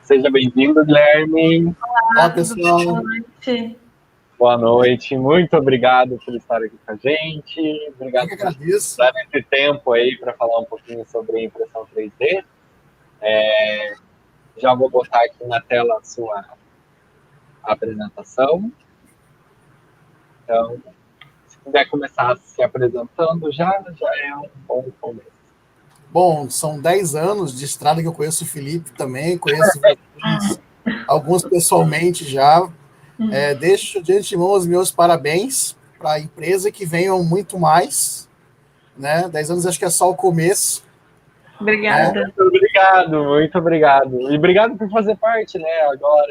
Seja bem-vindo, Guilherme. Olá, pessoal. Boa noite. Boa noite. Muito obrigado por estar aqui com a gente. Obrigado por dar esse tempo aí para falar um pouquinho sobre impressão 3D. Já vou botar aqui na tela a sua apresentação. Então, se quiser começar se apresentando, já é um bom começo. Bom, são 10 anos de estrada que eu conheço o Felipe também, conheço alguns pessoalmente já. Deixo de antemão os meus parabéns para a empresa, que venham muito mais. Né? 10 anos acho que é só o começo. Obrigada. Muito obrigado. E obrigado por fazer parte, né? Agora,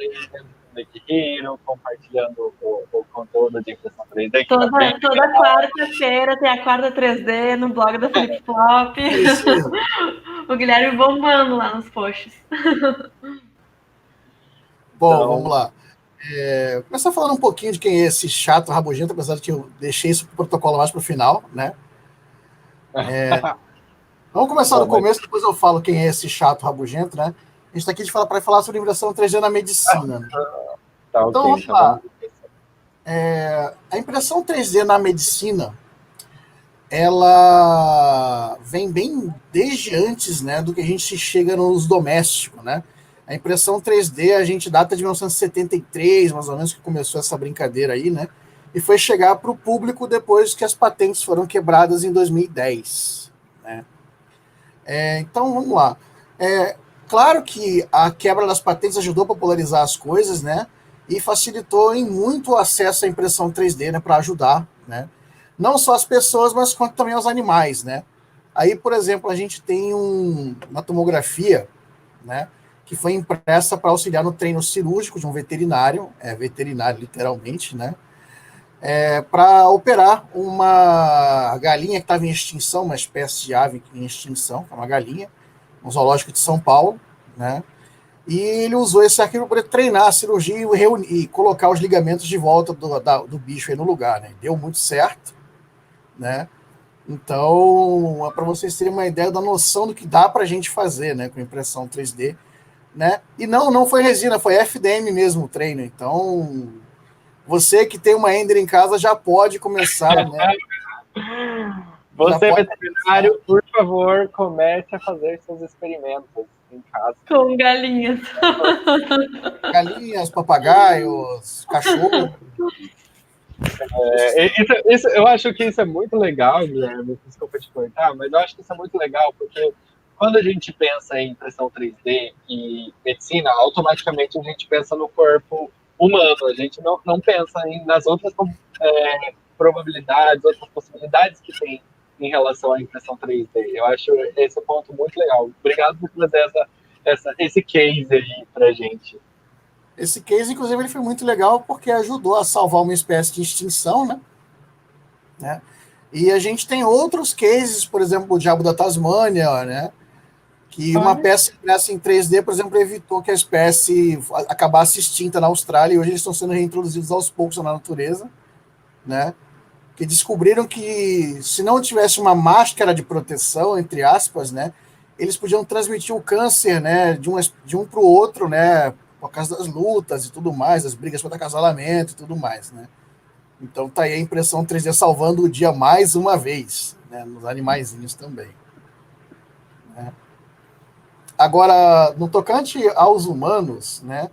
Make Hero, compartilhando o conteúdo de impressão 3D. Toda quarta-feira tem a quarta 3D no blog da Flip Flop. O Guilherme bombando lá nos posts. Bom, então, vamos lá. Começar falando um pouquinho de quem é esse chato rabugento, apesar de que eu deixei isso pro protocolo mais para o final, né? Vamos começar do começo, depois eu falo quem é esse chato rabugento, né? A gente está aqui para falar sobre impressão 3D na medicina. Né? Então, vamos lá. A impressão 3D na medicina, ela vem bem desde antes, né, do que a gente chega nos domésticos, né? A impressão 3D, a gente data de 1973, mais ou menos, que começou essa brincadeira aí, né? E foi chegar para o público depois que as patentes foram quebradas em 2010, né? Então, vamos lá. Claro que a quebra das patentes ajudou a popularizar as coisas, né? E facilitou em muito o acesso à impressão 3D, né? Para ajudar, né? Não só as pessoas, mas quanto também os animais, né? Aí, por exemplo, a gente tem uma tomografia, né? Que foi impressa para auxiliar no treino cirúrgico de um veterinário, veterinário literalmente, né? Para operar uma galinha que estava em extinção, uma espécie de ave em extinção, uma galinha, um zoológico de São Paulo, né? E ele usou esse arquivo para treinar a cirurgia e colocar os ligamentos de volta do bicho aí no lugar, né? Deu muito certo, né? Então, para vocês terem uma ideia da noção do que dá para a gente fazer, né, com impressão 3D, né? E não foi resina, foi FDM mesmo o treino. Então, você que tem uma Ender em casa já pode começar, né? Você, veterinário, por favor, comece a fazer seus experimentos em casa. Com galinhas. Galinhas, papagaios, cachorro. Eu acho que isso é muito legal, Guilherme, desculpa te cortar, mas eu acho que isso é muito legal, porque quando a gente pensa em impressão 3D e medicina, automaticamente a gente pensa no corpo humano, a gente não pensa nas outras probabilidades, outras possibilidades que tem em relação à impressão 3D. Eu acho esse ponto muito legal. Obrigado por trazer esse case aí pra gente. Esse case, inclusive, ele foi muito legal porque ajudou a salvar uma espécie de extinção, né? E a gente tem outros cases, por exemplo, o Diabo da Tasmânia, né? Que uma peça impressa em 3D, por exemplo, evitou que a espécie acabasse extinta na Austrália, e hoje eles estão sendo reintroduzidos aos poucos na natureza, né? Que descobriram que se não tivesse uma máscara de proteção, entre aspas, né? Eles podiam transmitir o câncer, né? De um para o outro, né? Por causa das lutas e tudo mais, das brigas contra acasalamento e tudo mais, né? Então tá aí a impressão 3D salvando o dia mais uma vez, né? Nos animaizinhos também. Né? Agora, no tocante aos humanos, né?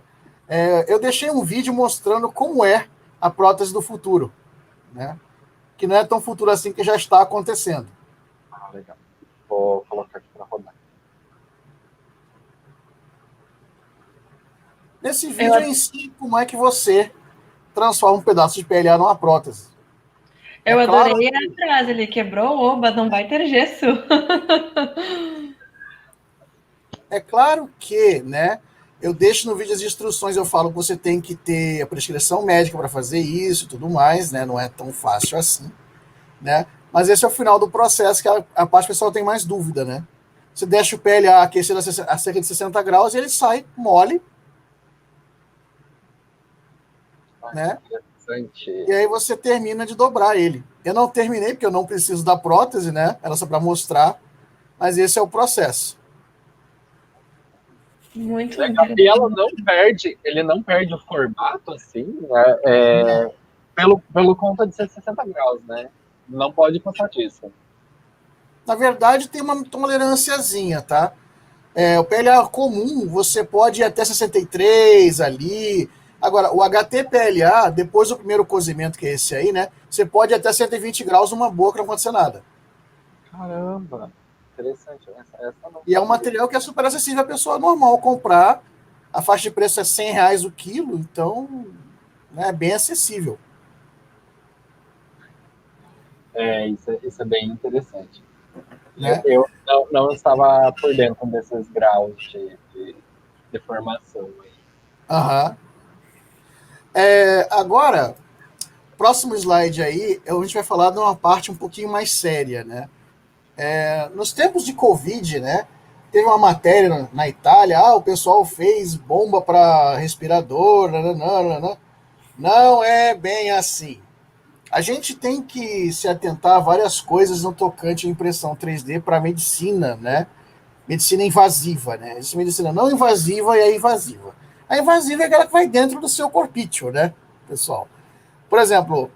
Eu deixei um vídeo mostrando como é a prótese do futuro, né? Que não é tão futuro assim, que já está acontecendo. Legal. Vou colocar aqui para rodar. Nesse vídeo eu ensino como é que você transforma um pedaço de PLA numa prótese. Eu adorei a frase, ele quebrou o oba, não vai ter gesso. É claro que, né, eu deixo no vídeo as instruções, eu falo que você tem que ter a prescrição médica para fazer isso e tudo mais, né, não é tão fácil assim, né, mas esse é o final do processo, que a parte pessoal tem mais dúvida, né. Você deixa o PLA aquecido a cerca de 60 graus e ele sai mole, né, e aí você termina de dobrar ele. Eu não terminei porque eu não preciso da prótese, né, era só para mostrar, mas esse é o processo. Muito legal. interessante. E ele não perde o formato, assim, né? Pelo conta de ser 60 graus, né? Não pode passar disso. Na verdade, tem uma tolerânciazinha, tá? O PLA comum, você pode ir até 63 ali. Agora, o HT-PLA, depois do primeiro cozimento, que é esse aí, né? Você pode ir até 120 graus numa boa que não acontecer nada. Caramba, interessante. Essa não E é um sabia. material que é super acessível a pessoa normal comprar. A faixa de preço é R$ 100 o quilo, então né, é bem acessível. Isso é bem interessante. Né? Eu não estava por dentro desses graus de formação aí. Aham. Agora, próximo slide aí, a gente vai falar de uma parte um pouquinho mais séria, né? Nos tempos de Covid, né? Teve uma matéria na Itália, o pessoal fez bomba para respirador, nananana. Não é bem assim. A gente tem que se atentar a várias coisas no tocante à impressão 3D para medicina, né? Medicina invasiva, né? Existe medicina não invasiva e a invasiva. A invasiva é aquela que vai dentro do seu corpício, né, pessoal? Por exemplo,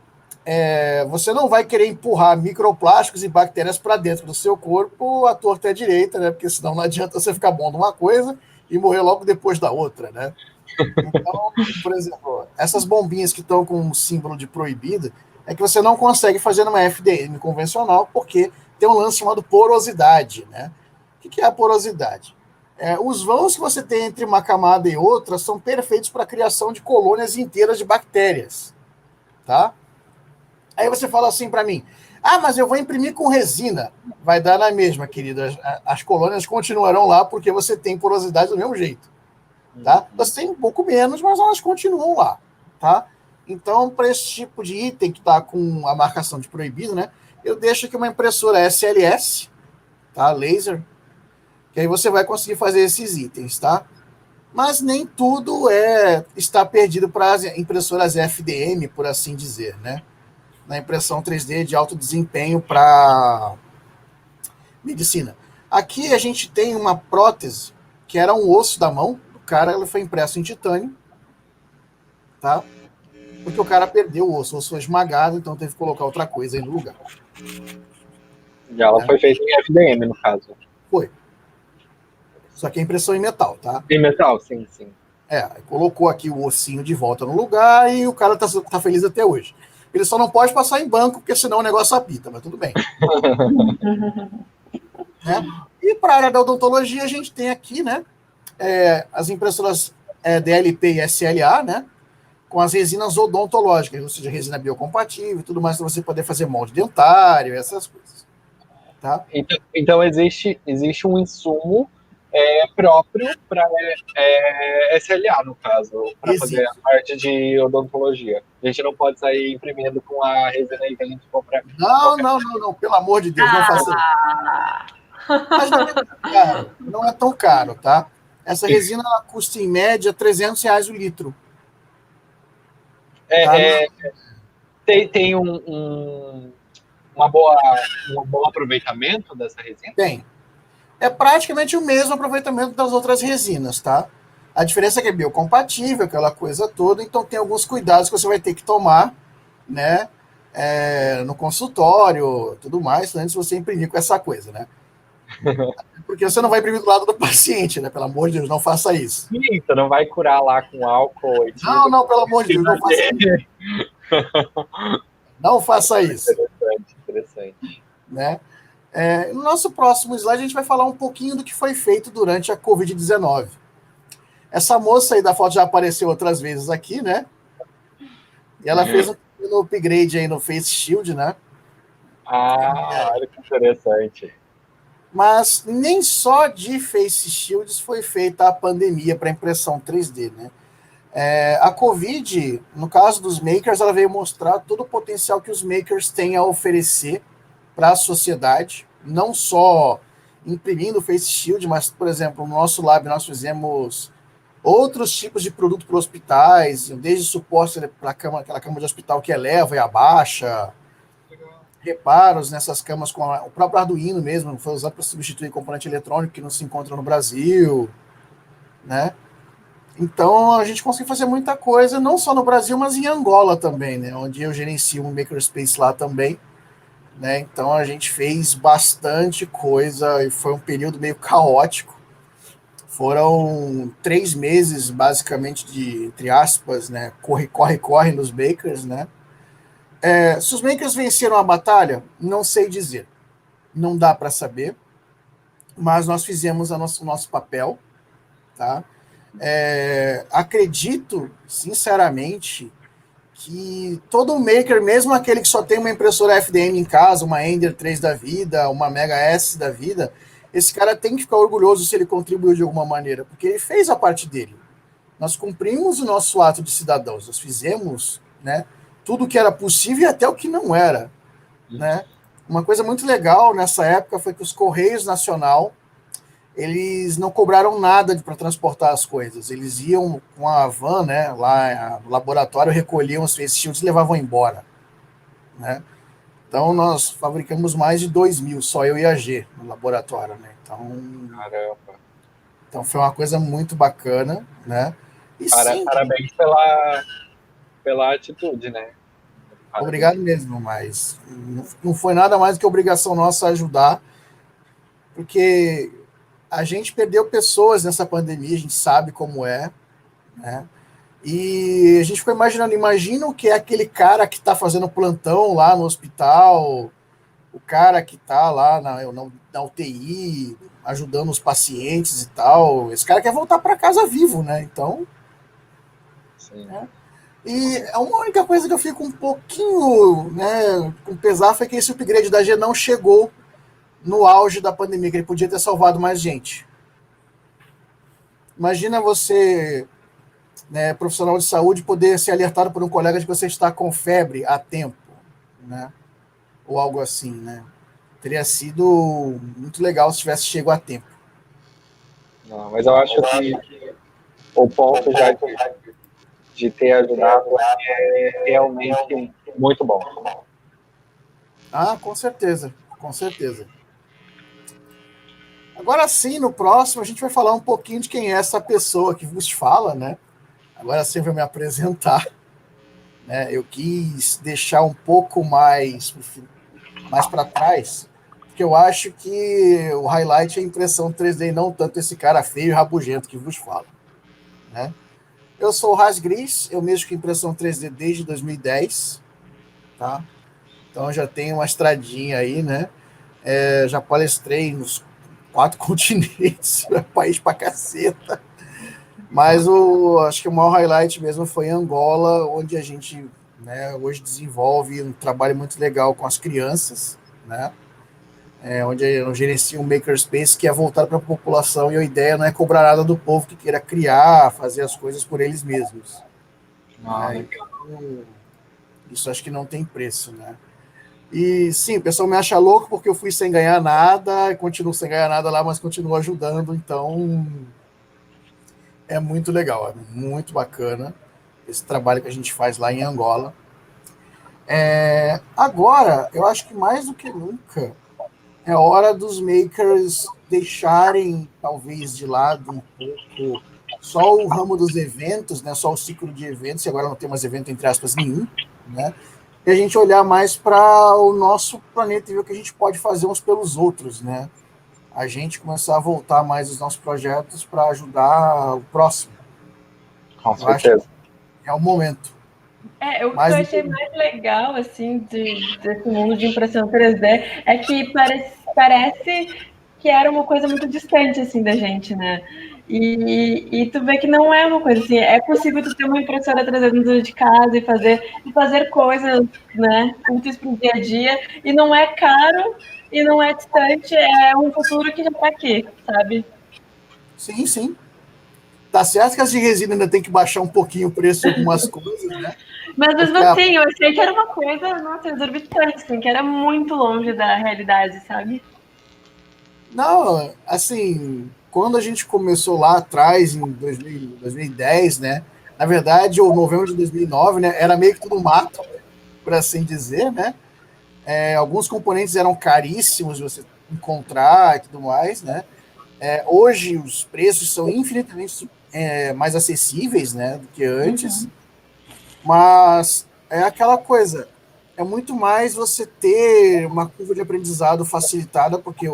você não vai querer empurrar microplásticos e bactérias para dentro do seu corpo à torta e à direita, né? Porque senão não adianta você ficar bom numa coisa e morrer logo depois da outra, né? Então, por exemplo, essas bombinhas que estão com um símbolo de proibido é que você não consegue fazer numa FDM convencional porque tem um lance chamado porosidade, né? O que é a porosidade? Os vãos que você tem entre uma camada e outra são perfeitos para a criação de colônias inteiras de bactérias, tá? Aí você fala assim para mim, mas eu vou imprimir com resina. Vai dar na mesma, querida. As colônias continuarão lá porque você tem porosidade do mesmo jeito. Tá? Você tem um pouco menos, mas elas continuam lá. Tá? Então, para esse tipo de item que está com a marcação de proibido, né, eu deixo aqui uma impressora SLS, tá? Laser, que aí você vai conseguir fazer esses itens. Tá? Mas nem tudo está perdido para as impressoras FDM, por assim dizer, né? Na impressão 3D de alto desempenho para medicina. Aqui a gente tem uma prótese que era um osso da mão do cara, ela foi impresso em titânio, tá? Porque o cara perdeu o osso foi esmagado, então teve que colocar outra coisa aí no lugar. E ela foi feita em FDM, no caso. Foi. Só que é impressão em metal, tá? Em metal, sim, sim. Colocou aqui o ossinho de volta no lugar e o cara tá feliz até hoje. Ele só não pode passar em banco, porque senão o negócio apita, mas tudo bem. Né? E para a área da odontologia, a gente tem aqui, né, as impressoras DLP e SLA, né, com as resinas odontológicas, ou seja, resina biocompatível e tudo mais, para você poder fazer molde dentário, essas coisas. Tá? Então existe um insumo próprio para SLA, no caso, para fazer a parte de odontologia. A gente não pode sair imprimindo com a resina aí que a gente compra. Não, pelo amor de Deus, não faça isso. Mas não é tão caro, não é tão caro, tá? Essa resina ela custa em média R$300 o litro. Tá? Tem um bom aproveitamento dessa resina? Tem. É praticamente o mesmo aproveitamento das outras resinas, tá? A diferença é que é biocompatível, aquela coisa toda, então tem alguns cuidados que você vai ter que tomar, né? No consultório, tudo mais, antes de você imprimir com essa coisa, né? Porque você não vai imprimir do lado do paciente, né? Pelo amor de Deus, não faça isso. Sim, você não vai curar lá com álcool. Não, pelo amor de Deus, não faça isso. Não faça isso. Interessante. Né? No nosso próximo slide, a gente vai falar um pouquinho do que foi feito durante a Covid-19. Essa moça aí da foto já apareceu outras vezes aqui, né? E ela fez um pequeno upgrade aí no Face Shield, né? Olha que interessante. Mas nem só de Face Shields foi feita a pandemia para impressão 3D, né? A Covid, no caso dos makers, ela veio mostrar todo o potencial que os makers têm a oferecer para a sociedade, não só imprimindo Face Shield, mas, por exemplo, no nosso lab nós fizemos outros tipos de produto para hospitais, desde suporte para aquela cama de hospital que eleva e abaixa, reparos nessas camas com o próprio Arduino mesmo, foi usado para substituir componente eletrônico que não se encontra no Brasil. né? Então a gente conseguiu fazer muita coisa, não só no Brasil, mas em Angola também, né? Onde eu gerencio um makerspace lá também, né? Então a gente fez bastante coisa e foi um período meio caótico. Foram 3 meses, basicamente, de, entre aspas, né? Corre, corre, corre nos makers, né? Se os makers venceram a batalha, não sei dizer. Não dá para saber, mas nós fizemos o nosso papel, tá? Acredito, sinceramente, que todo maker, mesmo aquele que só tem uma impressora FDM em casa, uma Ender 3 da vida, uma Mega S da vida, esse cara tem que ficar orgulhoso se ele contribuiu de alguma maneira, porque ele fez a parte dele. Nós cumprimos o nosso ato de cidadãos, nós fizemos, né, tudo o que era possível e até o que não era, né? Uma coisa muito legal nessa época foi que os Correios Nacional, eles não cobraram nada para transportar as coisas. Eles iam com a van, né, lá no laboratório, recolhiam os face shields e levavam embora, né? Então nós fabricamos mais de 2.000, só eu e a G no laboratório, né? Caramba. Então foi uma coisa muito bacana, né? E sim, Parabéns pela atitude, né? Parabéns. Obrigado mesmo, mas não foi nada mais do que obrigação nossa ajudar, porque a gente perdeu pessoas nessa pandemia, a gente sabe como é, né? E a gente ficou imaginando, imagina o que é aquele cara que está fazendo plantão lá no hospital, o cara que está lá na UTI, ajudando os pacientes e tal. Esse cara quer voltar para casa vivo, né? Então. Sim. Né? E a única coisa que eu fico um pouquinho, né, com pesar foi que esse upgrade da G não chegou no auge da pandemia, que ele podia ter salvado mais gente. Imagina você, né, profissional de saúde, poder ser alertado por um colega de que você está com febre a tempo, né? Ou algo assim, né? Teria sido muito legal se tivesse chegado a tempo. Não, mas eu acho que o ponto já de ter ajudado é realmente muito bom. Ah, com certeza, com certeza. Agora sim, no próximo, a gente vai falar um pouquinho de quem é essa pessoa que vos fala, né? Agora sim, vai me apresentar. Né? Eu quis deixar um pouco mais para trás, porque eu acho que o highlight é a impressão 3D, não tanto esse cara feio e rabugento que vos fala. Né? Eu sou o Ras Gris, eu mexo com impressão 3D desde 2010, tá? Então já tenho uma estradinha aí, né? Já palestrei nos 4 continentes, país pra caceta. Mas acho que o maior highlight mesmo foi em Angola, onde a gente, né, hoje desenvolve um trabalho muito legal com as crianças, né? Onde eu gerencio um makerspace que é voltado para a população, e a ideia não é cobrar nada do povo que queira criar, fazer as coisas por eles mesmos. Então, isso acho que não tem preço, né? E sim, o pessoal me acha louco porque eu fui sem ganhar nada, continuo sem ganhar nada lá, mas continuo ajudando, então é muito legal, é muito bacana esse trabalho que a gente faz lá em Angola. Agora, eu acho que mais do que nunca, é hora dos makers deixarem, talvez, de lado um pouco só o ramo dos eventos, né? Só o ciclo de eventos, e agora não tem mais evento, entre aspas, nenhum, né? E a gente olhar mais para o nosso planeta e ver o que a gente pode fazer uns pelos outros, né? A gente começar a voltar mais os nossos projetos para ajudar o próximo. Com certeza. É o momento. O que eu achei mais legal, assim, desse mundo de impressão 3D é que parece que era uma coisa muito distante, assim, da gente, né? E tu vê que não é uma coisa assim, é possível tu ter uma impressora 3D dentro de casa e fazer coisas, né, úteis para o dia a dia, e não é caro, e não é distante, é um futuro que já está aqui, sabe? Sim, sim. Tá certo que as de resina ainda tem que baixar um pouquinho o preço de algumas coisas, né? Mas mesmo assim, eu achei que era uma coisa, nossa, exorbitante, assim, que era muito longe da realidade, sabe? Não, assim, quando a gente começou lá atrás, em 2010, né? Na verdade, o novembro de 2009, né? Era meio que tudo mato, por assim dizer, né? Alguns componentes eram caríssimos de você encontrar e tudo mais, né? Hoje os preços são infinitamente mais acessíveis, né, do que antes, mas é aquela coisa, é muito mais você ter uma curva de aprendizado facilitada, porque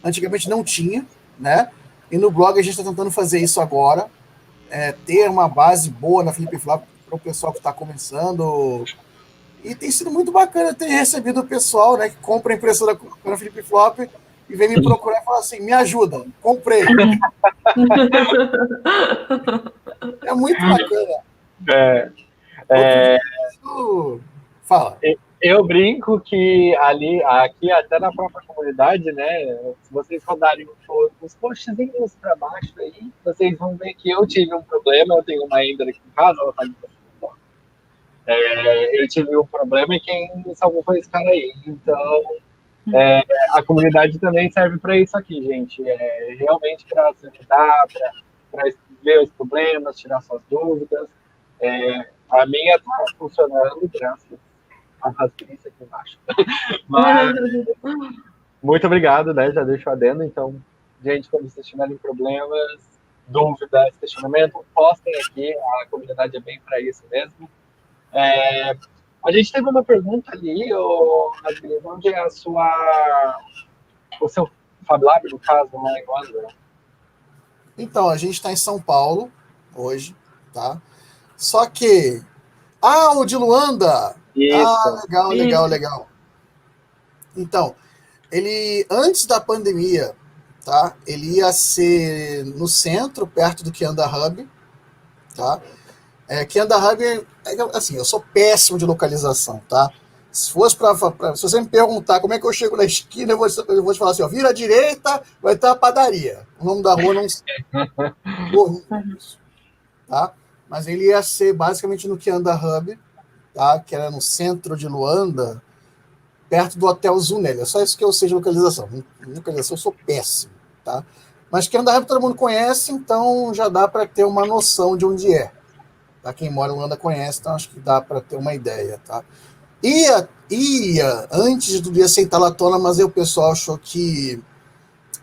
antigamente não tinha, né, e no blog a gente está tentando fazer isso agora, ter uma base boa na Flip Flop para o pessoal que está começando. E tem sido muito bacana ter recebido o pessoal, né, que compra a impressora na Flip Flop e vem me procurar e falar assim: me ajuda, comprei. É muito bacana. Fala. Eu brinco que aqui até na própria comunidade, né, se vocês rodarem os postzinhos para baixo aí, vocês vão ver que eu tive um problema, eu tenho uma Ender aqui em casa, ela tá eu tive um problema e quem me salvou foi esse cara aí. Então, a comunidade também serve para isso aqui, gente. Realmente para se ajudar, para ver os problemas, tirar suas dúvidas. A minha está funcionando, graças a raspinha aqui embaixo. Mas, muito obrigado, né? Já deixo adendo. Então, gente, quando vocês tiverem problemas, dúvidas, questionamento, postem aqui. A comunidade é bem para isso mesmo. A gente teve uma pergunta ali, onde é o seu Fab Lab, no caso, lá em Luanda? Então, a gente está em São Paulo hoje, tá? Só que... o de Luanda! Isso. Legal. Então, ele, antes da pandemia, tá? Ele ia ser no centro, perto do Kianda Hub, tá? Kianda Hub, assim, eu sou péssimo de localização, tá? Se você me perguntar como é que eu chego na esquina, eu vou te falar assim, ó, vira à direita, vai ter a padaria. O nome da rua não sei. Tá? Mas ele ia ser basicamente no Kianda Hub, tá? Que era no centro de Luanda, perto do Hotel Zunel. É só isso que eu sei de localização. Localização eu sou péssimo, tá? Mas Kianda Hub todo mundo conhece, então já dá para ter uma noção de onde é. Tá? Quem mora em Luanda conhece, então acho que dá para ter uma ideia, tá? Ia antes do dia sem Talatona, mas aí o pessoal achou que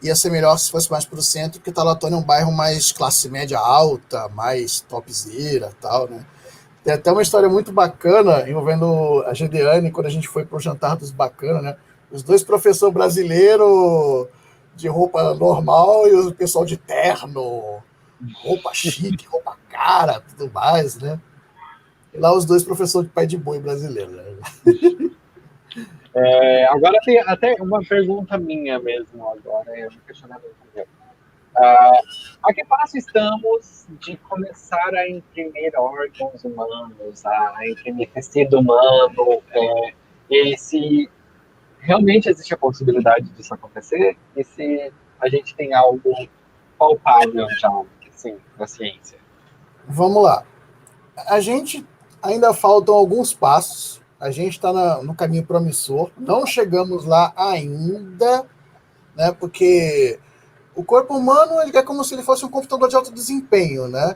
ia ser melhor se fosse mais para o centro, porque Talatona é um bairro mais classe média alta, mais topzera e tal, né? Tem até uma história muito bacana envolvendo a Gedeane, quando a gente foi para o jantar dos bacanas, né? Os dois professores brasileiros de roupa normal e o pessoal de terno, roupa chique, roupa cara, tudo mais, né? E lá os dois professores de pai de boi brasileiro, né? Agora tem até uma pergunta minha mesmo agora, um questionamento meu. A que passo estamos de começar a imprimir órgãos humanos, a imprimir tecido humano, e se realmente existe a possibilidade disso acontecer, e se a gente tem algo palpável já, assim, na ciência? Vamos lá. A gente ainda faltam alguns passos. A gente está no caminho promissor. Não chegamos lá ainda, né? Porque o corpo humano ele é como se ele fosse um computador de alto desempenho, né?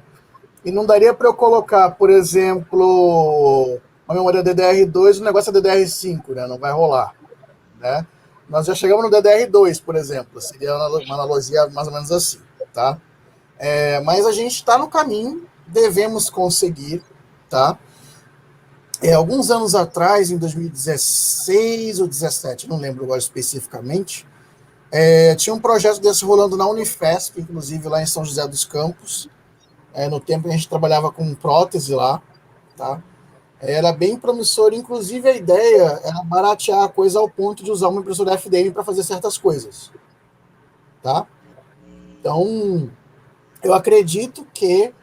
E não daria para eu colocar, por exemplo, uma memória DDR2 e o negócio é DDR5, né? Não vai rolar, né? Nós já chegamos no DDR2, por exemplo. Seria uma analogia mais ou menos assim, tá? Mas a gente está no caminho, devemos conseguir, tá? Alguns anos atrás, em 2016 ou 2017, não lembro agora especificamente, tinha um projeto desse rolando na Unifesp, inclusive lá em São José dos Campos, no tempo que a gente trabalhava com prótese lá, tá? Era bem promissor, inclusive a ideia era baratear a coisa ao ponto de usar uma impressora FDM para fazer certas coisas, tá? Então, eu acredito que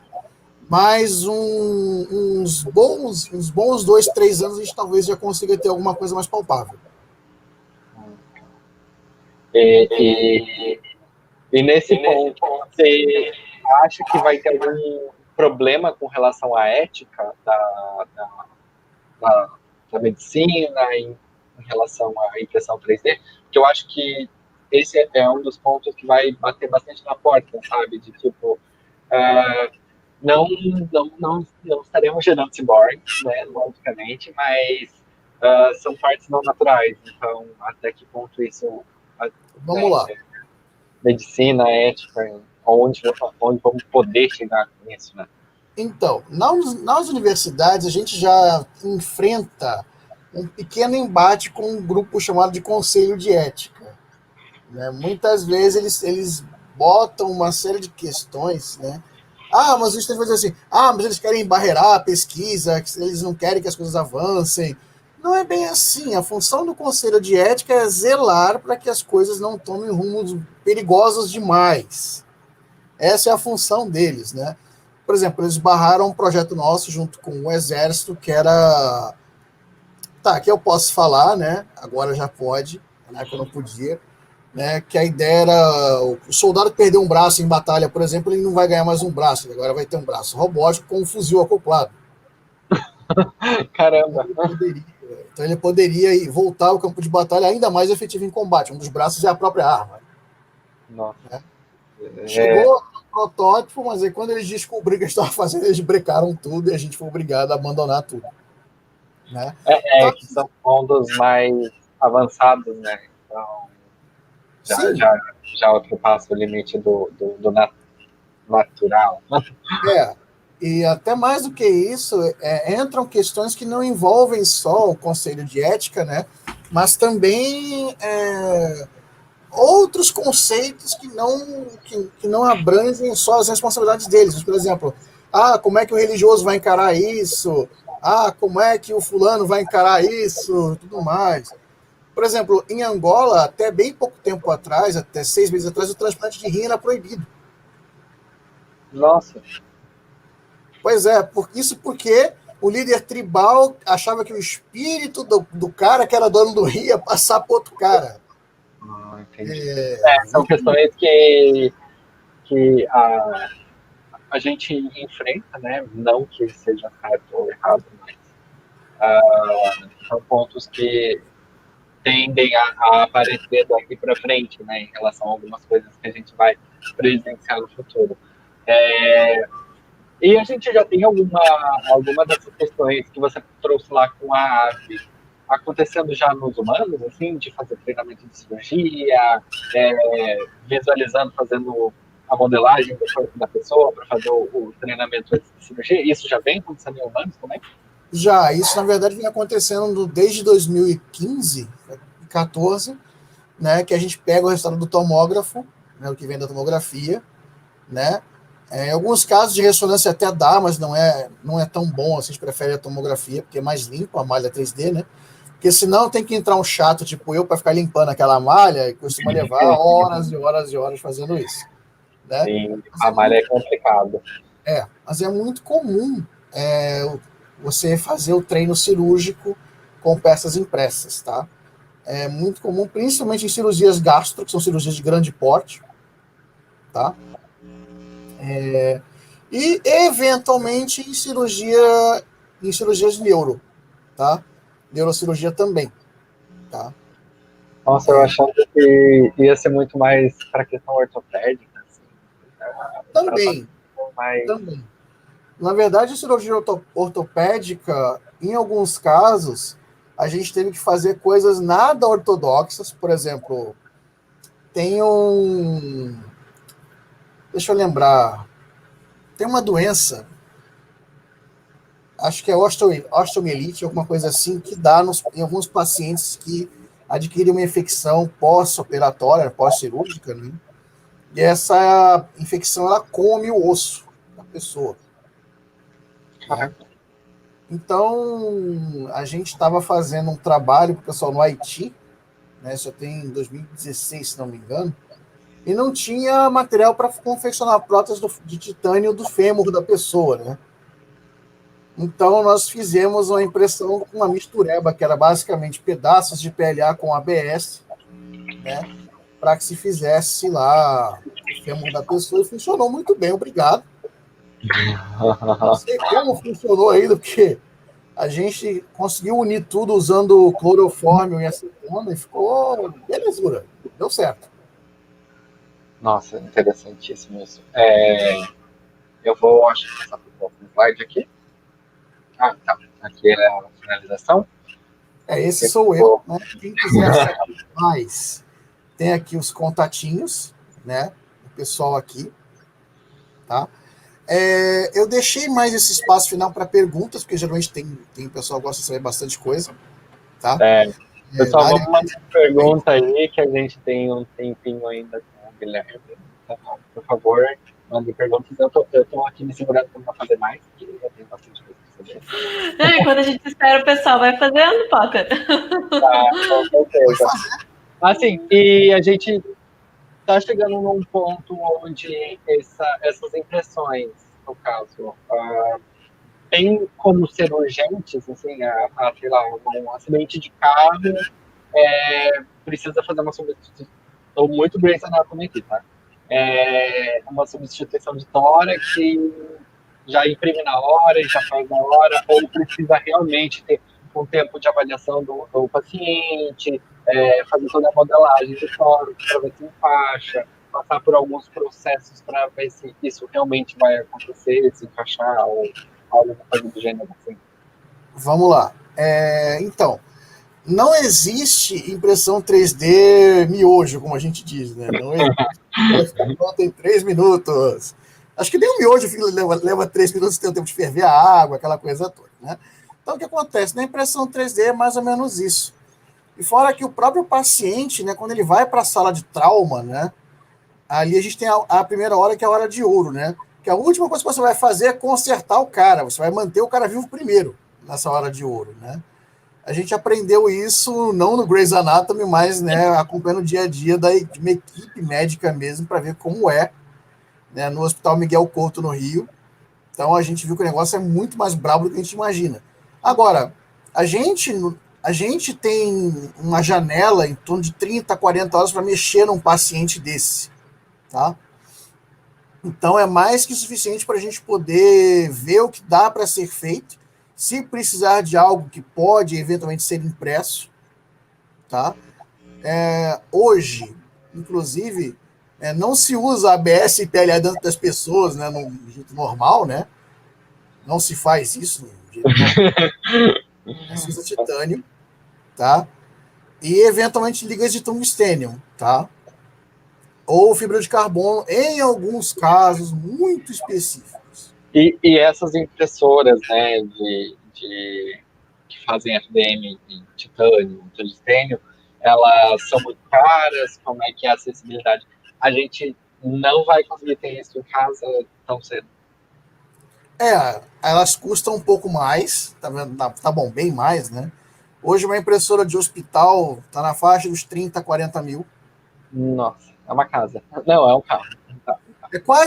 mais uns bons 2, 3 anos a gente talvez já consiga ter alguma coisa mais palpável. E nesse ponto, você acha que vai ter algum problema com relação à ética da medicina em relação à impressão 3D? Porque eu acho que esse é um dos pontos que vai bater bastante na porta, sabe? De tipo, não estaremos gerando ciborgues, né, logicamente, mas são partes não naturais. Então, até que ponto isso... Vamos lá. medicina, ética, onde vamos poder chegar com isso, né? Então, nas universidades, a gente já enfrenta um pequeno embate com um grupo chamado de Conselho de Ética. Né? Muitas vezes eles botam uma série de questões, né? Mas os estudantes vão dizer assim, mas eles querem embarrear a pesquisa, eles não querem que as coisas avancem. Não é bem assim. A função do Conselho de Ética é zelar para que as coisas não tomem rumos perigosos demais. Essa é a função deles, né? Por exemplo, eles barraram um projeto nosso junto com o Exército, que era... Tá, aqui eu posso falar, né? Agora já pode, né? Que eu não podia. Né? Que a ideia era... O soldado que perdeu um braço em batalha, por exemplo, ele não vai ganhar mais um braço, ele agora vai ter um braço robótico com um fuzil acoplado. Caramba! Então ele poderia ir voltar ao campo de batalha ainda mais efetivo em combate. Um dos braços é a própria arma. Nossa. Né? Chegou no protótipo, mas aí quando eles descobriram o que eles estavam fazendo, eles brecaram tudo e a gente foi obrigado a abandonar tudo. Né? Então, que são mundos mais avançados, né? Então, já ultrapassa o limite do natural. E até mais do que isso, entram questões que não envolvem só o Conselho de Ética, né? Mas também outros conceitos que não abrangem só as responsabilidades deles. Por exemplo, como é que o religioso vai encarar isso? Como é que o fulano vai encarar isso? Tudo mais. Por exemplo, em Angola, até bem pouco tempo atrás, até 6 meses atrás, o transplante de rim era proibido. Nossa. Pois é, isso porque o líder tribal achava que o espírito do cara que era dono do rim ia passar para outro cara. Entendi. São questões que a gente enfrenta, né? Não que seja certo ou errado, mas são pontos que tendem a aparecer daqui para frente, né? Em relação a algumas coisas que a gente vai presenciar no futuro. E a gente já tem alguma dessas questões que você trouxe lá com a ave acontecendo já nos humanos, assim, de fazer treinamento de cirurgia, visualizando, fazendo a modelagem do corpo da pessoa para fazer o treinamento de cirurgia. Isso já vem acontecendo em humanos também? Já, isso na verdade vem acontecendo desde 2015, 2014, né, que a gente pega o resultado do tomógrafo, né, o que vem da tomografia, né? Em alguns casos de ressonância até dá, mas não é tão bom, assim, a gente prefere a tomografia, porque é mais limpo a malha 3D, né? Porque senão tem que entrar um chato tipo eu para ficar limpando aquela malha e costuma levar horas e horas e horas fazendo isso. Né? Sim, a malha é complicado. Mas é muito comum você fazer o treino cirúrgico com peças impressas, tá? É muito comum, principalmente em cirurgias gastro, que são cirurgias de grande porte, tá? E eventualmente em cirurgias neuro, tá? Neurocirurgia também, tá? Nossa, eu achava que ia ser muito mais para questão ortopédica. Assim, Também. Na verdade, a cirurgia ortopédica, em alguns casos, a gente teve que fazer coisas nada ortodoxas. Por exemplo, tem deixa eu lembrar. Tem uma doença, acho que é osteomielite, alguma coisa assim, que dá em alguns pacientes que adquirem uma infecção pós-operatória, pós-cirúrgica, né? E essa infecção, ela come o osso da pessoa. Né? Então, a gente estava fazendo um trabalho com o pessoal no Haiti, né? Isso tem em 2016, se não me engano, e não tinha material para confeccionar próteses de titânio do fêmur da pessoa, né? Então, nós fizemos uma impressão com uma mistureba, que era basicamente pedaços de PLA com ABS, né? Para que se fizesse lá o fêmur da pessoa, e funcionou muito bem, obrigado. Não sei como funcionou ainda, porque a gente conseguiu unir tudo usando clorofórmio e acetona e ficou belezura, deu certo. Nossa, interessantíssimo isso. Eu vou, acho que passar para o próximo slide aqui. Tá. Aqui é a finalização. Esse sou eu, né? Quem quiser saber mais, tem aqui os contatinhos, né? O pessoal aqui, tá? Eu deixei mais esse espaço final para perguntas, porque geralmente tem o pessoal que gosta de saber bastante coisa, tá? Pessoal, vamos mandar pergunta aí, que a gente tem um tempinho ainda com o Guilherme. Então, por favor, mandem perguntas. Eu tô aqui me segurando para não fazer mais, porque eu tenho bastante coisa para fazer. Enquanto a gente espera, o pessoal vai fazendo, Potter. Tá, com certeza. Assim, e a gente está chegando num ponto onde essas impressões, no caso, tem como ser urgentes, assim, sei lá, um acidente de carro, precisa fazer uma substituição, estou muito Grey's Anatomy aqui, tá? Uma substituição de tórax que já imprime na hora, já faz na hora, ou precisa realmente ter um tempo de avaliação do paciente, fazer toda a modelagem do tórax para ver se encaixa, passar por alguns processos para ver se isso realmente vai acontecer, se encaixar, ou alguma coisa do gênero assim. Vamos lá. Então, não existe impressão 3D miojo, como a gente diz, né? Não existe. Vai ficar pronto em 3 minutos. Acho que nem o miojo leva 3 minutos, tem o tempo de ferver a água, aquela coisa toda, né? Então, o que acontece? Na impressão 3D é mais ou menos isso. E fora que o próprio paciente, né, quando ele vai para a sala de trauma, né, ali a gente tem a primeira hora, que é a hora de ouro, né? Que a última coisa que você vai fazer é consertar o cara. Você vai manter o cara vivo primeiro, nessa hora de ouro, né? A gente aprendeu isso não no Grey's Anatomy, mas, né, acompanhando o dia a dia de uma equipe médica mesmo, para ver como né, no Hospital Miguel Couto, no Rio. Então a gente viu que o negócio é muito mais brabo do que a gente imagina. Agora, a gente tem uma janela em torno de 30, 40 horas para mexer num paciente desse, tá? Então é mais que suficiente para a gente poder ver o que dá para ser feito, se precisar de algo que pode eventualmente ser impresso, tá? Hoje, inclusive, não se usa ABS e PLA dentro das pessoas, né, no jeito normal, né? Não se faz isso no jeito normal. Se usa titânio, tá? E eventualmente ligas de tungstênio, tá? Ou fibra de carbono, em alguns casos muito específicos. E essas impressoras, né, que fazem FDM em titânio, tungstênio, elas são muito caras? Como é que é a acessibilidade? A gente não vai conseguir ter isso em casa tão cedo. Elas custam um pouco mais, tá vendo? Tá bom, bem mais, né? Hoje uma impressora de hospital tá na faixa dos 30, 40 mil. Nossa, é uma casa. Não, é um carro.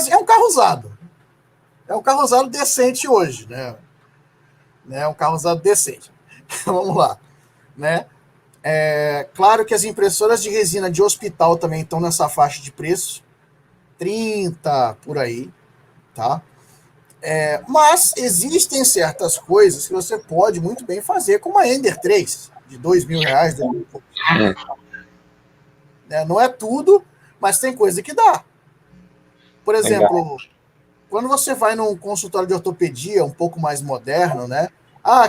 É um carro usado. É um carro usado decente hoje, né? É um carro usado decente. Vamos lá, né? Claro que as impressoras de resina de hospital também estão nessa faixa de preço, 30 por aí, tá? Mas existem certas coisas que você pode muito bem fazer, como a Ender 3, de R$2.000. Não é tudo, mas tem coisa que dá. Por exemplo, quando você vai num consultório de ortopedia um pouco mais moderno, né?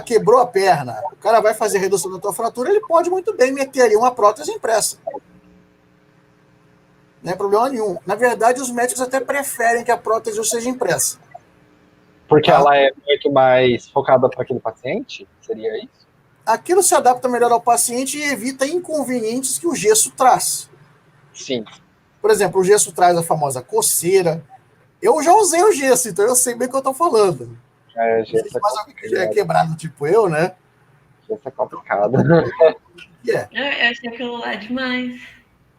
Quebrou a perna, o cara vai fazer redução da tua fratura, ele pode muito bem meter ali uma prótese impressa. Não é problema nenhum. Na verdade, os médicos até preferem que a prótese seja impressa. Porque ela é muito mais focada para aquele paciente? Seria isso? Aquilo se adapta melhor ao paciente e evita inconvenientes que o gesso traz. Sim. Por exemplo, o gesso traz a famosa coceira. Eu já usei o gesso, então eu sei bem o que eu estou falando. Gesso mas alguém que já é quebrado, tipo eu, né? Gesso é complicado. Eu achei aquilo lá demais.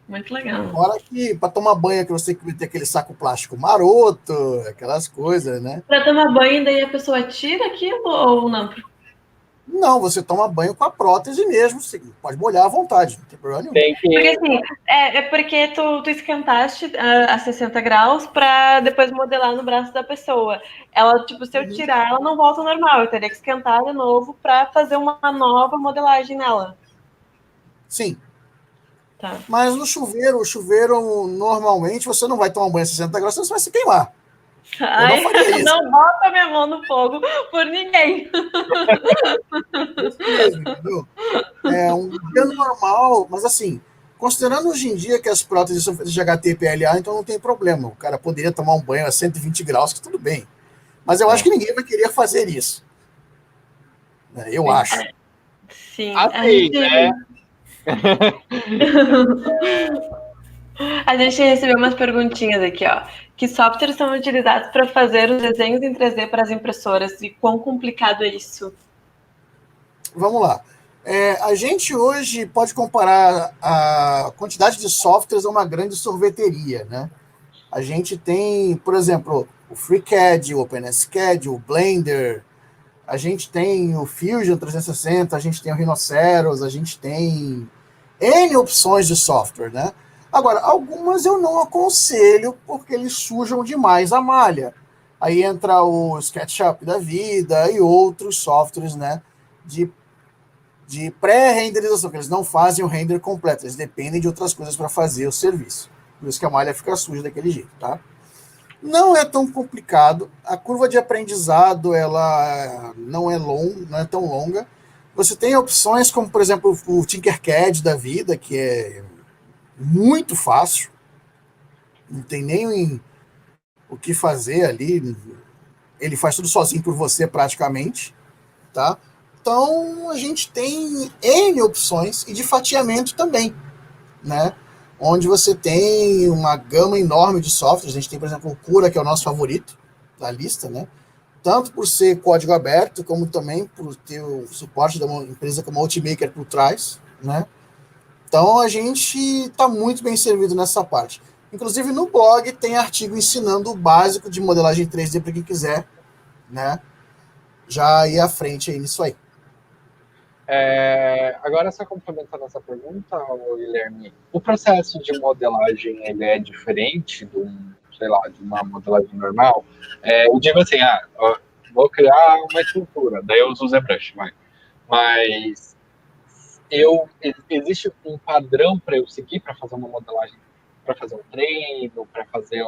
Muito legal. Fora que para tomar banho que você tem que ter aquele saco plástico maroto, aquelas coisas, né? Para tomar banho, daí a pessoa tira aquilo ou não? Não, você toma banho com a prótese mesmo, você pode molhar à vontade, não tem problema nenhum. Porque assim, porque tu esquentaste a 60 graus para depois modelar no braço da pessoa. Ela, tipo, se eu tirar, ela não volta ao normal, eu teria que esquentar de novo para fazer uma nova modelagem nela. Sim. Tá. Mas no chuveiro, normalmente você não vai tomar um banho a 60 graus, você vai se queimar. Ai, não bota minha mão no fogo por ninguém. Isso mesmo, entendeu? É um dia normal, mas assim, Considerando hoje em dia que as próteses são feitas de HT/PLA, então não tem problema. O cara poderia tomar um banho a 120 graus, que tudo bem. Mas eu acho que ninguém vai querer fazer isso. Eu acho. Sim. Assim, né? A gente recebeu umas perguntinhas aqui, ó. Que softwares são utilizados para fazer os desenhos em 3D para as impressoras e quão complicado é isso? Vamos lá. A gente hoje pode comparar a quantidade de softwares a uma grande sorveteria, né? A gente tem, por exemplo, o FreeCAD, o OpenSCAD, o Blender, a gente tem o Fusion 360, a gente tem o Rhinoceros, a gente tem N opções de software, né? Agora, algumas eu não aconselho porque eles sujam demais a malha. Aí entra o SketchUp da vida e outros softwares, né, de pré-renderização, que eles não fazem o render completo, eles dependem de outras coisas para fazer o serviço. Por isso que a malha fica suja daquele jeito, tá? Não é tão complicado, a curva de aprendizado ela não é tão longa. Você tem opções como, por exemplo, o Tinkercad da vida, que é muito fácil, não tem nem o que fazer ali, ele faz tudo sozinho por você praticamente, tá? Então a gente tem N opções e de fatiamento também, né? Onde você tem uma gama enorme de softwares. A gente tem, por exemplo, o Cura, que é o nosso favorito da lista, né? Tanto por ser código aberto, como também por ter o suporte de uma empresa como a Ultimaker por trás, né? Então a gente está muito bem servido nessa parte. Inclusive no blog tem artigo ensinando o básico de modelagem 3D para quem quiser, né, já ir à frente aí nisso aí. Agora, só complementando essa pergunta, Guilherme, o processo de modelagem ele é diferente de uma modelagem normal? Eu digo assim, vou criar uma estrutura, daí eu uso o ZBrush, mas existe um padrão para eu seguir para fazer uma modelagem, para fazer um treino, para fazer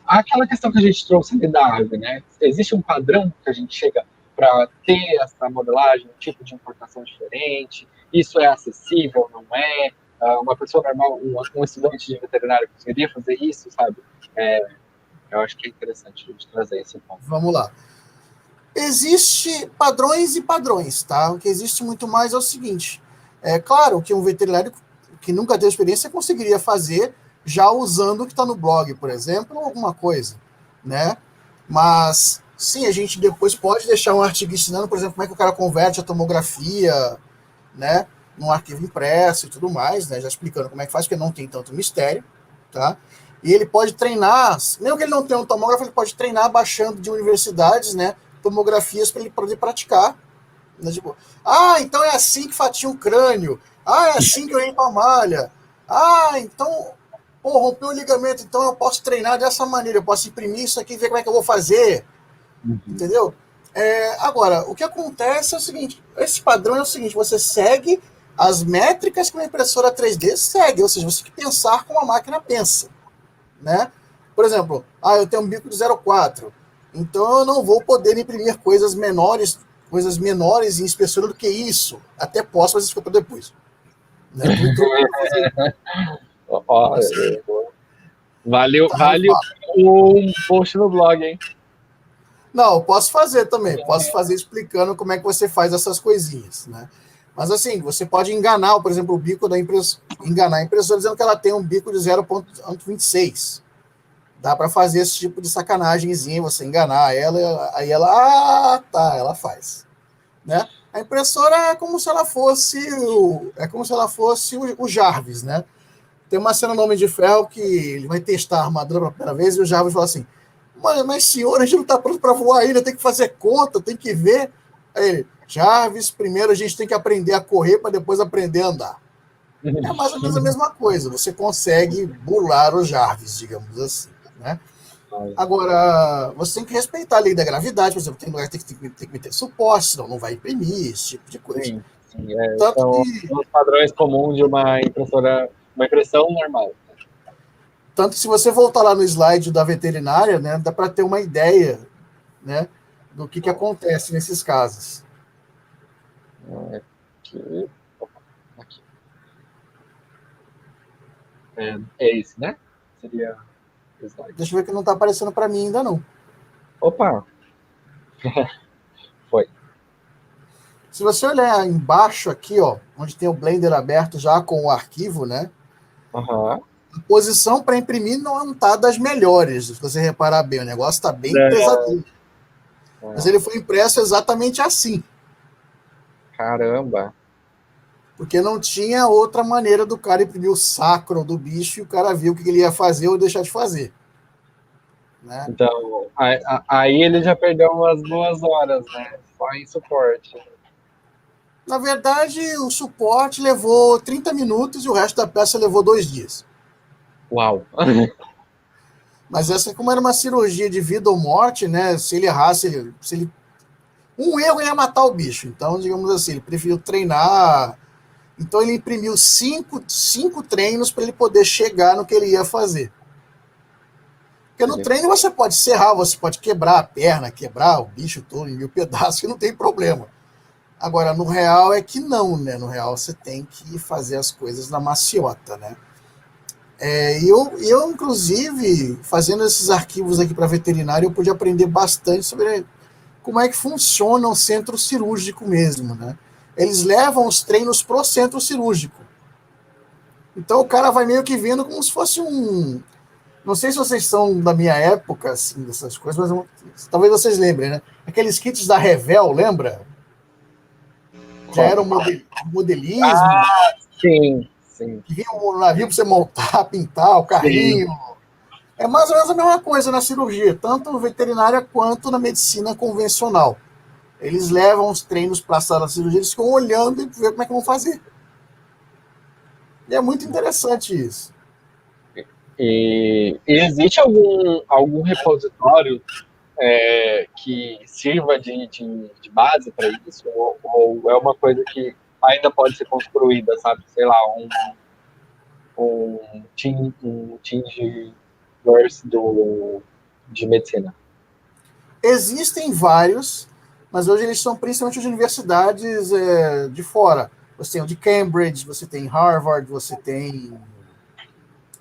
aquela questão que a gente trouxe ali da árvore, né? Existe um padrão que a gente chega para ter essa modelagem, um tipo de importação diferente, isso é acessível, não é? Uma pessoa normal, um estudante de veterinário conseguiria fazer isso, sabe? Eu acho que é interessante a gente trazer esse ponto. Vamos lá. Existe padrões e padrões, tá? O que existe muito mais é o seguinte, é claro que um veterinário que nunca teve experiência conseguiria fazer já usando o que está no blog, por exemplo, ou alguma coisa, né? Mas, sim, a gente depois pode deixar um artigo ensinando, por exemplo, como é que o cara converte a tomografia, né, num arquivo impresso e tudo mais, né, já explicando como é que faz, porque não tem tanto mistério, tá? E ele pode treinar, mesmo que ele não tenha um tomógrafo, ele pode treinar baixando de universidades, né, tomografias para ele poder praticar. Né, tipo, então é assim que fatia um crânio. É assim que eu limpo a malha. Então, rompeu o ligamento, então eu posso treinar dessa maneira, eu posso imprimir isso aqui e ver como é que eu vou fazer. Entendeu? Agora, o que acontece é o seguinte, esse padrão é o seguinte, você segue as métricas que uma impressora 3D segue, ou seja, você tem que pensar como a máquina pensa, né? Por exemplo, eu tenho um bico de 0,4, então eu não vou poder imprimir coisas menores em espessura do que isso. Até posso, mas isso fica para depois. Né? Vale um post no blog, hein? Não, eu posso fazer também. Posso fazer explicando como é que você faz essas coisinhas, né? Mas assim, você pode enganar, por exemplo, o bico da impressora, enganar a impressora dizendo que ela tem um bico de 0,26. Dá para fazer esse tipo de sacanagemzinha, você enganar ela, aí ela, ela faz, né? A impressora é como se ela fosse o Jarvis, né? Tem uma cena no Homem de Ferro que ele vai testar a armadura pela primeira vez e o Jarvis fala assim, mas senhor, a gente não está pronto para voar ainda, tem que fazer conta, tem que ver. Aí ele, Jarvis, primeiro a gente tem que aprender a correr para depois aprender a andar. É mais ou menos a mesma coisa, você consegue burlar o Jarvis, digamos assim, né? Agora, você tem que respeitar a lei da gravidade, por exemplo, tem lugar que tem que meter suporte, senão não vai imprimir, esse tipo de coisa. Sim, são os padrões comuns de uma impressão normal. Tanto que se você voltar lá no slide da veterinária, né, dá para ter uma ideia, né, do que acontece nesses casos. Aqui. Opa, aqui. É esse, né? Seria o slide. Deixa eu ver que não está aparecendo para mim ainda não. Opa! Foi. Se você olhar embaixo aqui, ó, onde tem o Blender aberto já com o arquivo, né? Uhum. A posição para imprimir não está das melhores, se você reparar bem. O negócio está bem pesadinho. Mas ele foi impresso exatamente assim. Caramba! Porque não tinha outra maneira do cara imprimir o sacro do bicho e o cara viu o que ele ia fazer ou deixar de fazer. Né? Então, aí ele já perdeu umas 2 horas, né? Só em suporte. Na verdade, o suporte levou 30 minutos e o resto da peça levou 2 dias. Uau! Mas essa, como era uma cirurgia de vida ou morte, né? Se ele errasse, um erro ia matar o bicho. Então, digamos assim, ele preferiu treinar. Então, ele imprimiu 5 treinos para ele poder chegar no que ele ia fazer. Porque no treino você pode serrar, você pode quebrar a perna, quebrar o bicho todo em 1000 pedaços, que não tem problema. Agora, no real é que não, né? No real você tem que fazer as coisas na maciota, né? Eu, inclusive, fazendo esses arquivos aqui para veterinário, eu pude aprender bastante sobre como é que funciona o centro cirúrgico mesmo, né? Eles levam os treinos pro centro cirúrgico. Então o cara vai meio que vendo como se fosse um... Não sei se vocês são da minha época, assim, dessas coisas, mas talvez vocês lembrem, né? Aqueles kits da Revel, lembra? Já era um modelismo. Ah, sim, sim. Que vinha um navio para você montar, pintar, o carrinho. Sim. É mais ou menos a mesma coisa na cirurgia, tanto veterinária quanto na medicina convencional. Eles levam os treinos para a sala de cirurgia, eles ficam olhando e ver como é que vão fazer. E é muito interessante isso. E existe algum repositório que sirva de base para isso? Ou é uma coisa que ainda pode ser construída, sabe? Sei lá, um Thingiverse de medicina. Existem vários, mas hoje eles são principalmente de universidades de fora. Você tem o de Cambridge, você tem Harvard, você tem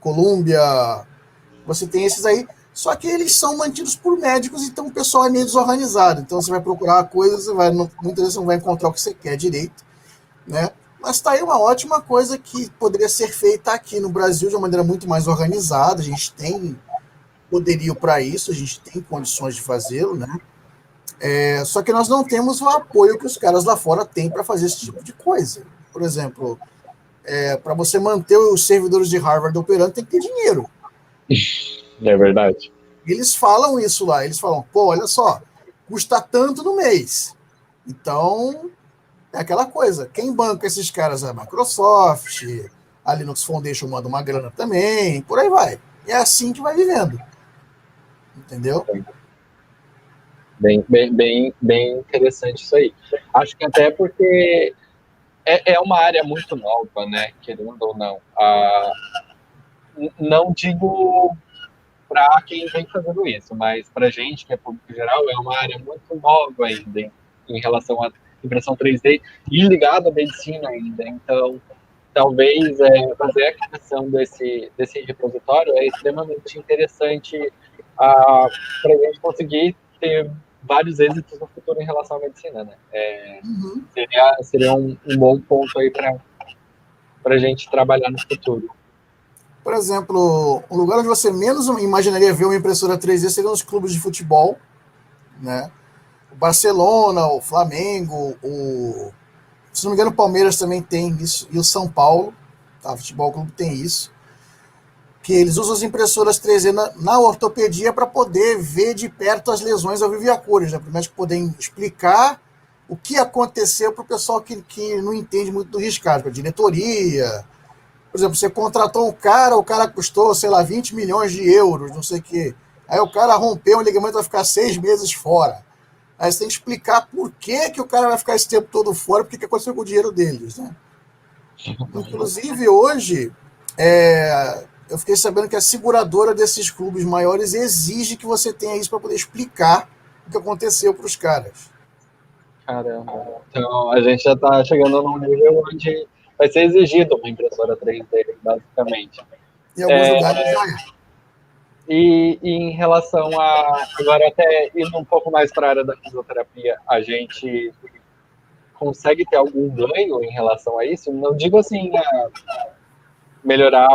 Columbia, você tem esses aí. Só que eles são mantidos por médicos, então o pessoal é meio desorganizado. Então você vai procurar coisas, muitas vezes você não vai encontrar o que você quer direito, né? Mas está aí uma ótima coisa que poderia ser feita aqui no Brasil de uma maneira muito mais organizada. A gente tem poderio para isso, a gente tem condições de fazê-lo, né? Só que nós não temos o apoio que os caras lá fora têm para fazer esse tipo de coisa. Por exemplo, para você manter os servidores de Harvard operando, tem que ter dinheiro. É verdade. Eles falam isso lá, eles falam, pô, olha só, custa tanto no mês. Então, é aquela coisa, quem banca esses caras é a Microsoft, a Linux Foundation manda uma grana também, por aí vai. É assim que vai vivendo. Entendeu? Bem interessante isso aí. Acho que até porque é uma área muito nova, né? Querendo ou não. Não digo para quem vem fazendo isso, mas para gente, que é público geral, é uma área muito nova ainda em relação à impressão 3D e ligada à medicina ainda. Então, talvez fazer a criação desse repositório é extremamente interessante para a gente conseguir ter vários êxitos no futuro em relação à medicina, né? Seria um bom ponto aí para a gente trabalhar no futuro. Por exemplo, um lugar onde você menos imaginaria ver uma impressora 3D seriam os clubes de futebol, né? O Barcelona, o Flamengo, se não me engano o Palmeiras também tem isso, e o São Paulo, tá? O Futebol Clube tem isso, que eles usam as impressoras 3D na ortopedia para poder ver de perto as lesões ao vivo e a cores, né? Para o médico poder explicar o que aconteceu para o pessoal que não entende muito do riscado, para a diretoria. Por exemplo, você contratou o cara custou, sei lá, 20 milhões de euros, não sei o quê. Aí o cara rompeu um ligamento e vai ficar 6 meses fora. Aí você tem que explicar por que o cara vai ficar esse tempo todo fora, porque que aconteceu com o dinheiro deles, né? Inclusive, hoje, eu fiquei sabendo que a seguradora desses clubes maiores exige que você tenha isso para poder explicar o que aconteceu para os caras. Caramba. Então, a gente já está chegando num nível onde vai ser exigido uma impressora 3D, basicamente. Em alguns lugares já é. E em relação a, agora até indo um pouco mais para a área da fisioterapia, a gente consegue ter algum ganho em relação a isso? Não digo assim, melhorar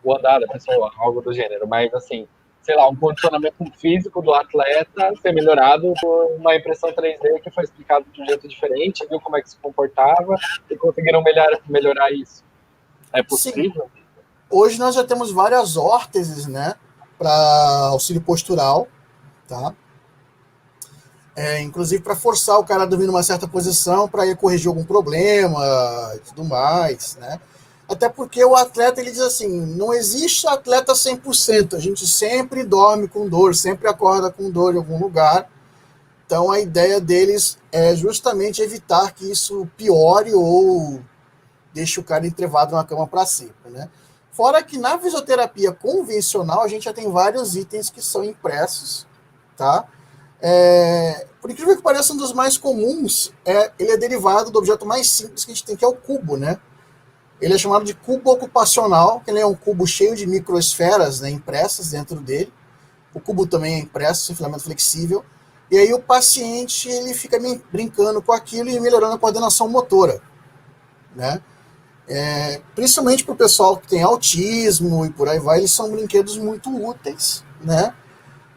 o andar da pessoa, algo do gênero, mas assim, sei lá, um condicionamento físico do atleta ser melhorado por uma impressão 3D que foi explicado de um jeito diferente, viu como é que se comportava e conseguiram melhorar isso. É possível? Sim. Hoje nós já temos várias órteses, né, para auxílio postural, tá? Inclusive para forçar o cara a dormir numa certa posição para ir corrigir algum problema e tudo mais, né? Até porque o atleta, ele diz assim, não existe atleta 100%, a gente sempre dorme com dor, sempre acorda com dor em algum lugar. Então a ideia deles é justamente evitar que isso piore ou deixe o cara entrevado na cama para sempre, né? Fora que na fisioterapia convencional a gente já tem vários itens que são impressos, tá? Por incrível que pareça, um dos mais comuns, ele é derivado do objeto mais simples que a gente tem, que é o cubo, né? Ele é chamado de cubo ocupacional, que ele é um cubo cheio de microesferas, né, impressas dentro dele. O cubo também é impresso, sem filamento flexível. E aí o paciente ele fica brincando com aquilo e melhorando a coordenação motora, né? Principalmente para o pessoal que tem autismo e por aí vai, eles são brinquedos muito úteis, né?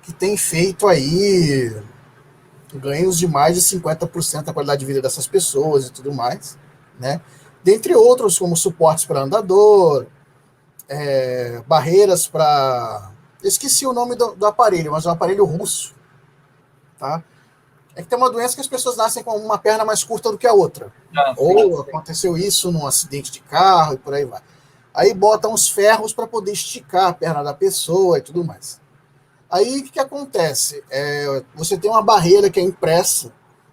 Que tem feito aí ganhos de mais de 50% da qualidade de vida dessas pessoas e tudo mais, né? Dentre outros, como suportes para andador, barreiras para... Esqueci o nome do aparelho, mas é um aparelho russo, tá? É que tem uma doença que as pessoas nascem com uma perna mais curta do que a outra. Ou aconteceu isso num acidente de carro e por aí vai. Aí bota uns ferros para poder esticar a perna da pessoa e tudo mais. Aí o que acontece? Você tem uma barreira que é impressa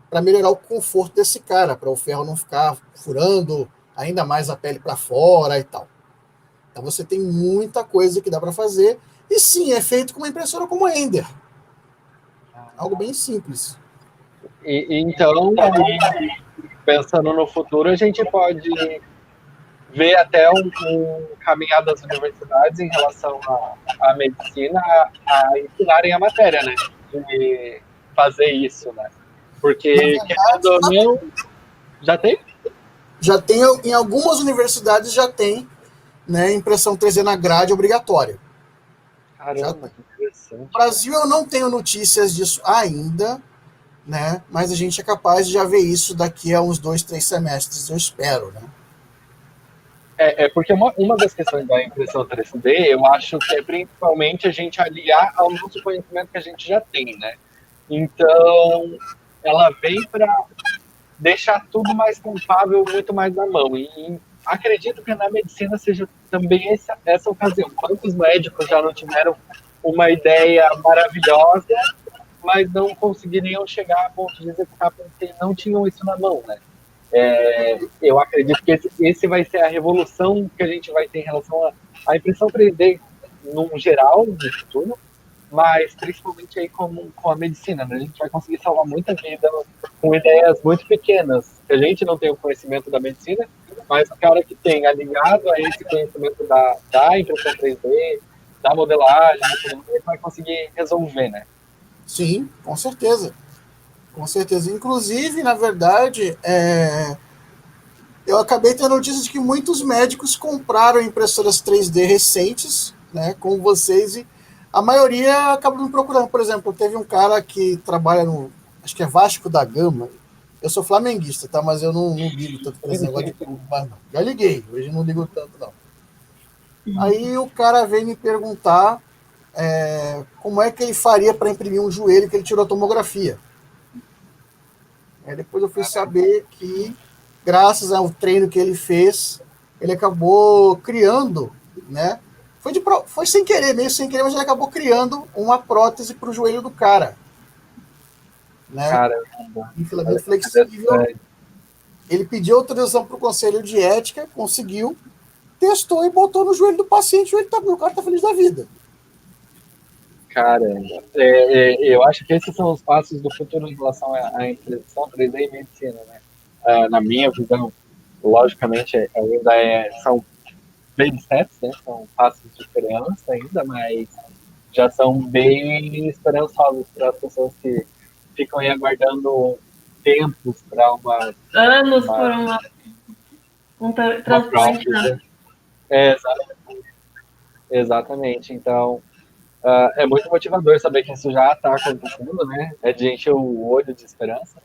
para melhorar o conforto desse cara, para o ferro não ficar furando ainda mais a pele para fora e tal. Então você tem muita coisa que dá para fazer. E sim, é feito com uma impressora como a Ender. Algo bem simples. Então, pensando no futuro, a gente pode ver até um caminhar das universidades em relação à medicina a ensinarem a matéria, né? De fazer isso, né? Porque, querendo ou não, já tem? Já tem, em algumas universidades já tem, né, impressão 3D na grade obrigatória. Caramba, que interessante. No Brasil eu não tenho notícias disso ainda, né? Mas a gente é capaz de já ver isso daqui a uns 2, 3 semestres, eu espero, né? Porque uma das questões da impressão 3D, eu acho que é principalmente a gente aliar ao nosso conhecimento que a gente já tem, né? Então, ela vem para deixar tudo mais palpável, muito mais na mão. E acredito que na medicina seja também essa ocasião. Quantos médicos já não tiveram uma ideia maravilhosa, mas não conseguiriam chegar a ponto de executar porque não tinham isso na mão, né? Eu acredito que esse vai ser a revolução que a gente vai ter em relação à impressão 3D num geral, no futuro, mas principalmente aí com a medicina, né? A gente vai conseguir salvar muita vida com ideias muito pequenas, que a gente não tem o conhecimento da medicina, mas o cara que tem alinhado a esse conhecimento da impressão 3D, da modelagem, vai conseguir resolver, né? Sim, com certeza. Com certeza. Inclusive, na verdade, eu acabei tendo notícia de que muitos médicos compraram impressoras 3D recentes, né, como vocês, e a maioria acaba me procurando. Por exemplo, teve um cara que trabalha no, acho que é Vasco da Gama. Eu sou flamenguista, tá? Mas eu não ligo tanto para esse negócio de clube, mas não. Já liguei, hoje não ligo tanto, não. Aí o cara veio me perguntar como é que ele faria para imprimir um joelho que ele tirou a tomografia. Depois eu fui saber que, graças ao treino que ele fez, ele acabou criando, né? Foi sem querer, meio sem querer, mas ele acabou criando uma prótese para o joelho do cara. Né? Em filamento flexível. Ele pediu autorização para o Conselho de Ética, conseguiu, testou e botou no joelho do paciente, o cara está feliz da vida. Caramba. Eu acho que esses são os passos do futuro em relação à impressão 3D e medicina, né? Na minha visão, logicamente, são baby steps, né? São passos de criança ainda, mas já são bem esperançosos para as pessoas que ficam aí aguardando tempos para Anos por um uma transplante, né? prótese. Exatamente. Exatamente. Então, é muito motivador saber que isso já está acontecendo, né? É de encher o olho de esperança.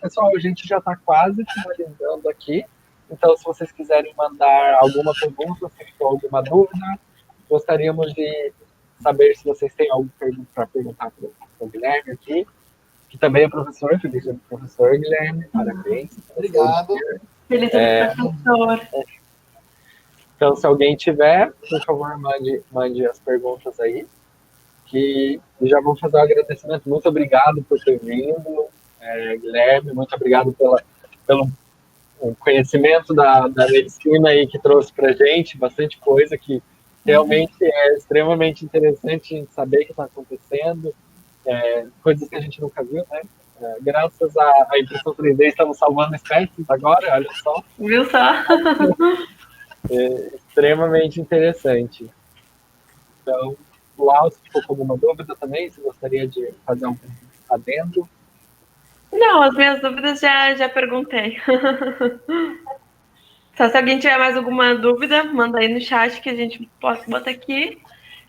Pessoal, a gente já está quase finalizando aqui. Então, se vocês quiserem mandar alguma pergunta, se ficou alguma dúvida, gostaríamos de saber se vocês têm algo para perguntar para o Guilherme aqui, que também é professor. Feliz dia do professor, Guilherme. Parabéns. Obrigado. Feliz dia do professor. Então, se alguém tiver, por favor, mande as perguntas aí, que já vou fazer um agradecimento. Muito obrigado por ter vindo, Guilherme. Muito obrigado pelo conhecimento da medicina aí que trouxe para gente, bastante coisa que realmente é extremamente interessante saber que está acontecendo, coisas que a gente nunca viu, né? Graças à impressão 3D, estamos salvando espécies agora, olha só. Viu só? Extremamente interessante. Então, Lau, se ficou com alguma dúvida também, se gostaria de fazer um adendo? Não, as minhas dúvidas já perguntei. Só se alguém tiver mais alguma dúvida, manda aí no chat que a gente pode botar aqui.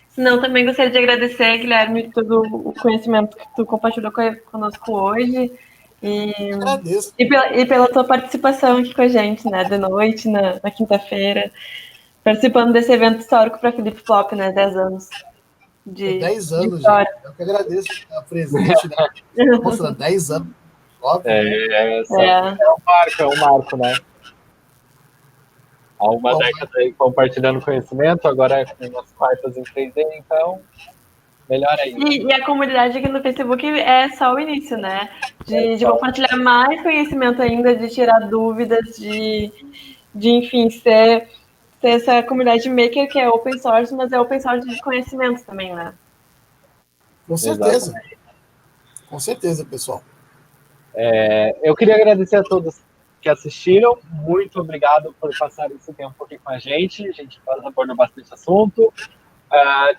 Senão, também gostaria de agradecer, Guilherme, todo o conhecimento que tu compartilhou conosco hoje. Agradeço. E pela tua participação aqui com a gente, né? De noite, na quinta-feira. Participando desse evento histórico para Flip Flop, né? 10 anos. 10 anos, gente. Eu que agradeço a presente, né? Nossa, 10 anos. Óbvio. É um marco, né? Há uma década aí compartilhando conhecimento, agora com as quartas em 3D, então melhor ainda. E a comunidade aqui no Facebook é só o início, né? De compartilhar mais conhecimento ainda, de tirar dúvidas, de enfim, ser essa comunidade maker que é open source, mas é open source de conhecimento também, né? Com certeza. Exatamente. Com certeza, pessoal. Eu queria agradecer a todos que assistiram. Muito obrigado por passar esse tempo aqui com a gente. A gente abordou bastante assunto.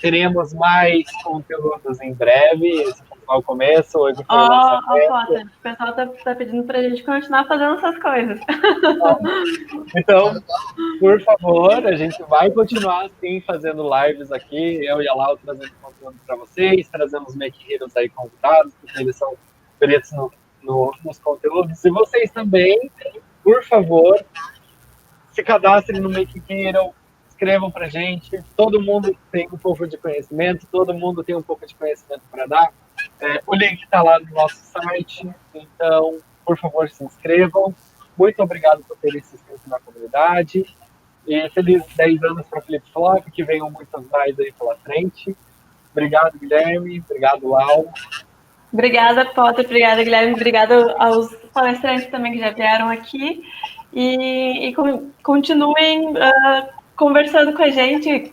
Teremos mais conteúdos em breve. Esse foi só o começo. Hoje foi o lançamento. O pessoal tá pedindo pra gente continuar fazendo essas coisas. Então, por favor, a gente vai continuar assim, fazendo lives aqui. Eu e a Lau trazendo conteúdo para vocês, trazendo os Make Heroes aí convidados, porque eles são experientes nos conteúdos. E vocês também, por favor, se cadastrem no Make Hero, escrevam pra gente. Todo mundo tem um pouco de conhecimento, todo mundo tem um pouco de conhecimento para dar. O link está lá no nosso site, então, por favor, se inscrevam. Muito obrigado por terem se inscrito na comunidade. E feliz 10 anos para Flip Flop, que venham muitas mais aí pela frente. Obrigado, Guilherme. Obrigado, Lau. Obrigada, Potter. Obrigada, Guilherme. Obrigada aos palestrantes também que já vieram aqui. E continuem conversando com a gente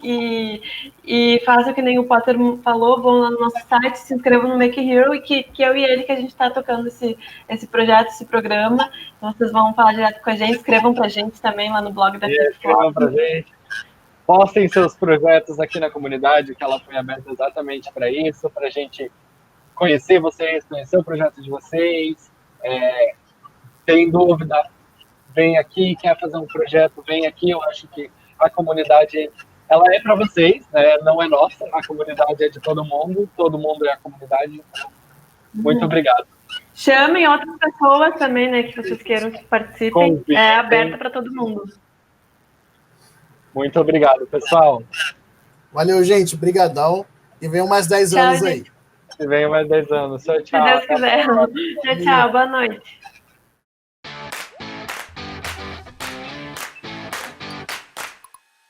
e façam que nem o Potter falou, vão lá no nosso site, se inscrevam no Make Hero, e que eu e ele que a gente está tocando esse projeto, esse programa. Então, vocês vão falar direto com a gente, escrevam para a gente também lá no blog da Flip Flop. Escrevam para a gente. Postem seus projetos aqui na comunidade, que ela foi aberta exatamente para isso, para a gente conhecer vocês, conhecer o projeto de vocês. Tem dúvida, vem aqui, quer fazer um projeto, vem aqui. Eu acho que a comunidade, ela é para vocês, né? Não é nossa, a comunidade é de todo mundo é a comunidade. Muito obrigado. Chamem outras pessoas também, né, que vocês queiram que participem. Convitem. É aberta para todo mundo. Muito obrigado, pessoal. Valeu, gente. Brigadão. E venham mais 10 anos aí. E venham mais 10 anos. Tchau, tchau. Se Deus quiser. Tchau, tchau. Boa noite.